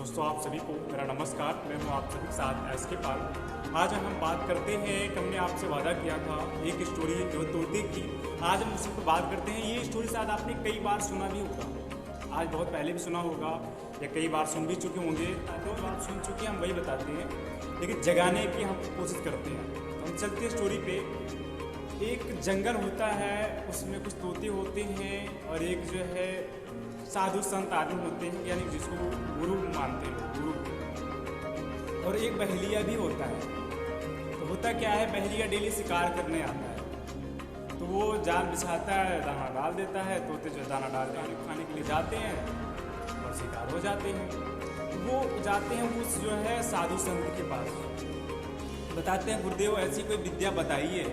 दोस्तों आप सभी को मेरा नमस्कार। मैं हूं आप सभी के साथ एस के पाल। आज हम बात करते हैं कि हमने आपसे वादा किया था एक स्टोरी जो तोते की। आज हम उसी पर बात करते हैं। ये स्टोरी शायद आपने कई बार सुना भी होगा, आज बहुत पहले भी सुना होगा या कई बार सुन भी चुके होंगे। जो बात सुन चुके हैं हम वही बताते हैं, लेकिन जगाने की हम कोशिश करते हैं। तो हम चलते हैं स्टोरी पे। एक जंगल होता है, उसमें कुछ तोते होते हैं और एक जो है साधु संत आदमी होते हैं, यानी जिसको गुरु मानते हैं लोग, गुरु। और एक बहेलिया भी होता है। तो होता क्या है, बहेलिया डेली शिकार करने आता है। तो वो जाल बिछाता है, दाना डाल देता है। तोते जो दाना डालते हैं खाने के लिए जाते हैं और शिकार हो जाते हैं। वो जाते हैं उस जो है साधु संत के पास, बताते हैं गुरुदेव ऐसी कोई विद्या बताइए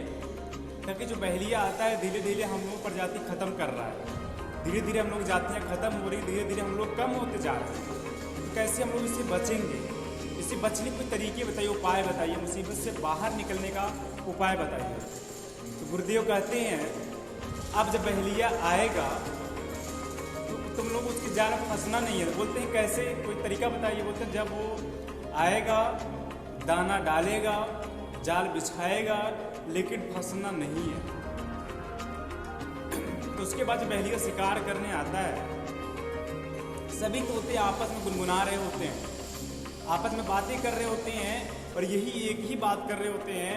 ताकि जो बहेलिया आता है धीरे धीरे हम लोग प्रजाति खत्म कर रहा है। धीरे धीरे हम लोग जातियाँ खत्म हो रही, धीरे धीरे हम लोग कम होते जा रहे हैं। तो कैसे हम लोग इससे बचेंगे? इससे बचने के तरीके बताइए, उपाय बताइए, मुसीबत से बाहर निकलने का उपाय बताइए। तो गुरुदेव कहते हैं अब जब बहेलिया आएगा तो तुम लोग उसकी जाल में फंसना नहीं है। बोलते हैं कैसे, कोई तरीका बताइए। बोलते हैं जब वो आएगा दाना डालेगा, जाल बिछाएगा, लेकिन फंसना नहीं है। तो उसके बाद जब बहेलिया शिकार करने आता है, सभी तोते आपस में गुनगुना रहे होते हैं, आपस में बातें कर रहे होते हैं और यही एक ही बात कर रहे होते हैं,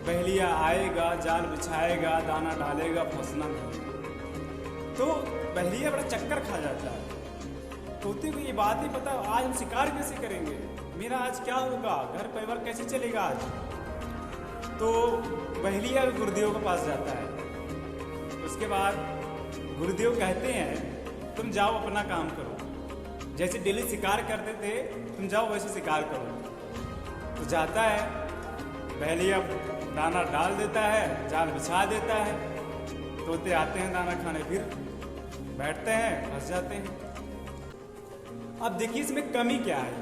बहेलिया आएगा, जाल बिछाएगा, दाना डालेगा, फंसना नहीं। तो बहेलिया बड़ा चक्कर खा जाता है। तोते को ये बात नहीं पता आज हम शिकार कैसे करेंगे, मेरा आज क्या होगा, घर परिवार कैसे चलेगा आज। तो बहेलिया गुरुदेव के पास जाता है। उसके बाद गुरुदेव कहते हैं तुम जाओ अपना काम करो, जैसे डेली शिकार करते थे तुम जाओ वैसे शिकार करो। तो जाता है, बहेलिया दाना डाल देता है, जाल बिछा देता है। तोते आते हैं दाना खाने, फिर बैठते हैं, फंस जाते हैं। अब देखिए इसमें कमी क्या है,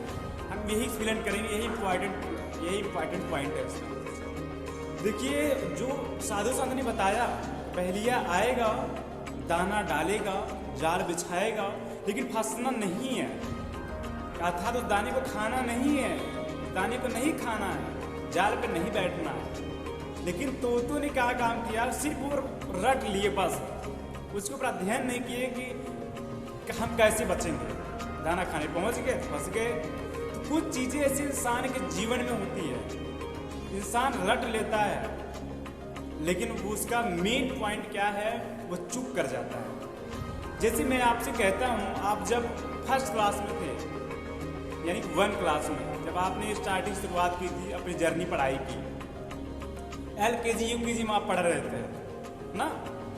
हम यही एक्सप्लेन करेंगे, यही इंपॉर्टेंट पॉइंट है इसमें। देखिए जो साधु संत ने बताया, बहेलिया आएगा, दाना डालेगा, जाल बिछाएगा, लेकिन फंसना नहीं है। अर्थात उस दाने को खाना नहीं है, दाने को नहीं खाना है, जाल पे नहीं बैठना है। लेकिन तोतों ने क्या काम किया, सिर्फ वो रट लिए बस, उसके ऊपर अध्ययन नहीं किए कि हम कैसे बचेंगे। दाना खाने पहुंच गए, फंस गए। तो कुछ चीज़ें ऐसी इंसान के जीवन में होती है, इंसान रट लेता है लेकिन उसका मेन पॉइंट क्या है, वो चूक कर जाता है। जैसे मैं आपसे कहता हूँ, आप जब फर्स्ट क्लास में थे, यानी 1 क्लास में, जब आपने स्टार्टिंग शुरुआत की थी अपनी जर्नी पढ़ाई की, LKG UKG में आप पढ़ रहे थे ना,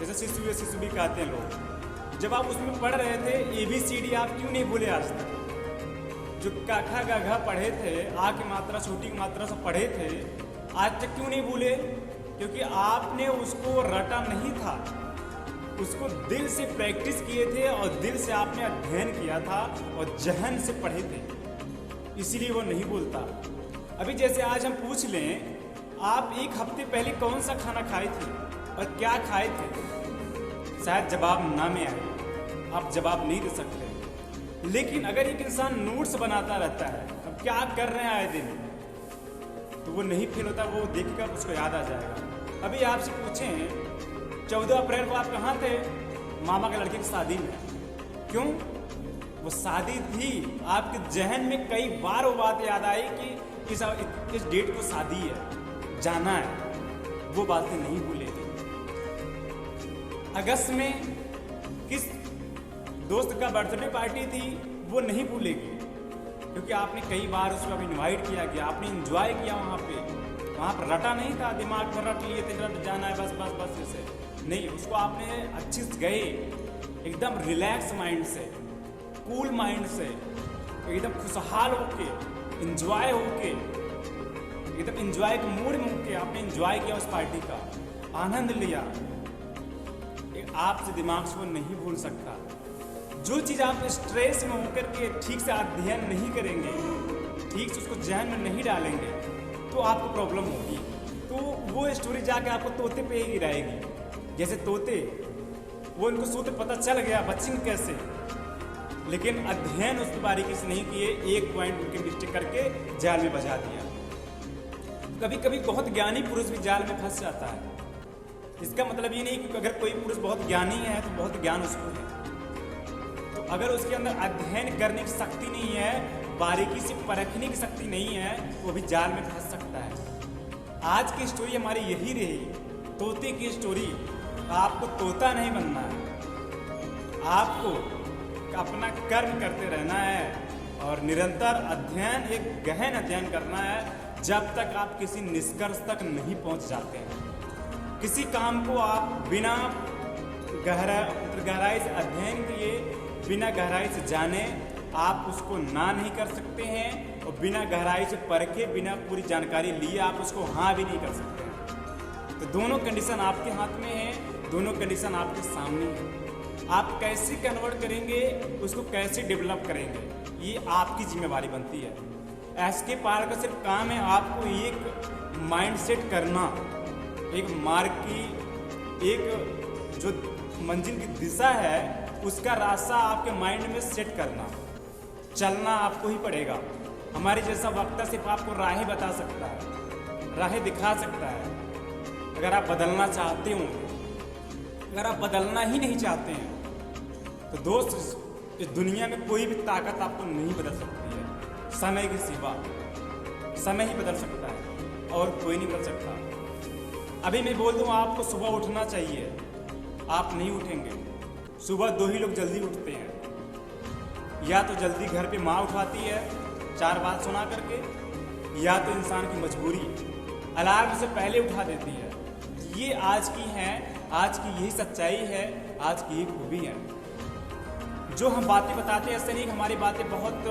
जैसे शिशु भी कहते हैं लोग। जब आप उसमें पढ़ रहे थे ABCD आप क्यों नहीं भूले आज तक? जो क ख ग घ पढ़े थे, आ की मात्रा, छोटी की मात्रा सब पढ़े थे, आज तक क्यों नहीं भूले? क्योंकि आपने उसको रटा नहीं था, उसको दिल से प्रैक्टिस किए थे और दिल से आपने अध्ययन किया था और जहन से पढ़े थे, इसीलिए वो नहीं बोलता। अभी जैसे आज हम पूछ लें, आप 1 हफ्ते पहले कौन सा खाना खाए थे और क्या खाए थे, शायद जवाब ना में आए, आप जवाब नहीं दे सकते। लेकिन अगर एक इंसान नोट्स बनाता रहता है, अब क्या कर रहे हैं आए दिन, तो वो नहीं फेल होता, वो देखकर उसको याद आ जाएगा। अभी आपसे पूछें 14 अप्रैल को आप कहाँ थे? मामा के लड़के की शादी में। क्यों? वो शादी थी, आपके जहन में कई बार वो बात याद आई कि इस डेट को शादी है, जाना है, वो बातें नहीं भूलेगी। अगस्त में किस दोस्त का बर्थडे पार्टी थी, वो नहीं भूलेगी, क्योंकि आपने कई बार उसको इनवाइट किया गया, आपने एंजॉय किया वहाँ पर रटा नहीं था, दिमाग में रट लिए थे, रट जाना है बस ऐसे नहीं, उसको आपने अच्छे से गए, एकदम रिलैक्स माइंड से, कूल माइंड से, एकदम खुशहाल होके, एंजॉय होके, एकदम एंजॉय के मूड में होके आपने एंजॉय किया, उस पार्टी का आनंद लिया। आपसे दिमाग से वो नहीं भूल सकता। जो चीज़ आप स्ट्रेस में होकर के ठीक से अध्ययन नहीं करेंगे, ठीक से उसको जहन में नहीं डालेंगे, तो आपको प्रॉब्लम होगी। तो वो स्टोरी जाके आपको तोते पे ही गिराएगी। जैसे तोते, वो इनको सूत्र पता चल गया, बचेंगे कैसे, लेकिन अध्ययन उस पर बारीकी से नहीं किए, एक पॉइंट उनके मिस्टेक करके जाल में बजा दिया। कभी कभी बहुत ज्ञानी पुरुष भी जाल में फंस जाता है। इसका मतलब ये नहीं कि अगर कोई पुरुष बहुत ज्ञानी है तो बहुत ज्ञान उसको है, तो अगर उसके अंदर अध्ययन करने की शक्ति नहीं है, बारीकी से परखने की शक्ति नहीं है, वो भी जाल में फंस सकता है। आज की स्टोरी हमारी यही रही, तोते की स्टोरी। आपको तोता नहीं बनना है, आपको अपना कर्म करते रहना है और निरंतर अध्ययन, एक गहन अध्ययन करना है, जब तक आप किसी निष्कर्ष तक नहीं पहुंच जाते हैं। किसी काम को आप बिना गहराई से अध्ययन किए, बिना गहराई से जाने, आप उसको ना नहीं कर सकते हैं, और बिना गहराई से परखे, बिना पूरी जानकारी लिए आप उसको हाँ भी नहीं कर सकते हैं। तो दोनों कंडीशन आपके हाथ में है, दोनों कंडीशन आपके सामने है। आप कैसे कन्वर्ट करेंगे, उसको कैसे डेवलप करेंगे, ये आपकी जिम्मेवारी बनती है। एसके पाल का सिर्फ काम है आपको एक माइंडसेट करना, एक मार्ग की, एक जो मंजिल की दिशा है उसका रास्ता आपके माइंड में सेट करना। चलना आपको ही पड़ेगा। हमारे जैसा वक्ता सिर्फ आपको राहें बता सकता है, राहें दिखा सकता है। अगर आप बदलना चाहते हो, अगर आप बदलना ही नहीं चाहते हैं, तो दोस्त, इस दुनिया में कोई भी ताकत आपको नहीं बदल सकती है। समय के सिवा समय ही बदल सकता है और कोई नहीं बदल सकता। अभी मैं बोल दूँ आपको सुबह उठना चाहिए, आप नहीं उठेंगे। सुबह दो ही लोग जल्दी उठते हैं, या तो जल्दी घर पे माँ उठाती है 4 बात सुना करके, या तो इंसान की मजबूरी अलार्म से पहले उठा देती है। ये आज की है, आज की यही सच्चाई है, आज की यही खूबी है। जो हम बातें बताते हैं, ऐसे नहीं कि हमारी बातें बहुत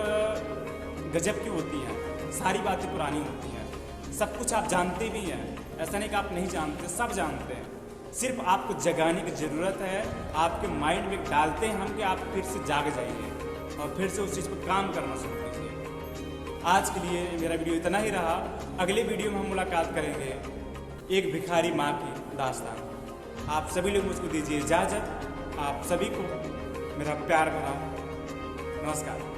गजब की होती हैं, सारी बातें पुरानी होती हैं। सब कुछ आप जानते भी हैं, ऐसा नहीं कि आप नहीं जानते, सब जानते हैं। सिर्फ आपको जगाने की ज़रूरत है, आपके माइंड में डालते हैं हम कि आप फिर से जाग जाइए और फिर से उस चीज़ पर काम करना शुरू कीजिए। आज के लिए मेरा वीडियो इतना ही रहा। अगले वीडियो में हम मुलाकात करेंगे एक भिखारी माँ की दास्तान। आप सभी लोग मुझको दीजिए इजाज़त। आप सभी को मेरा प्यार भरा नमस्कार।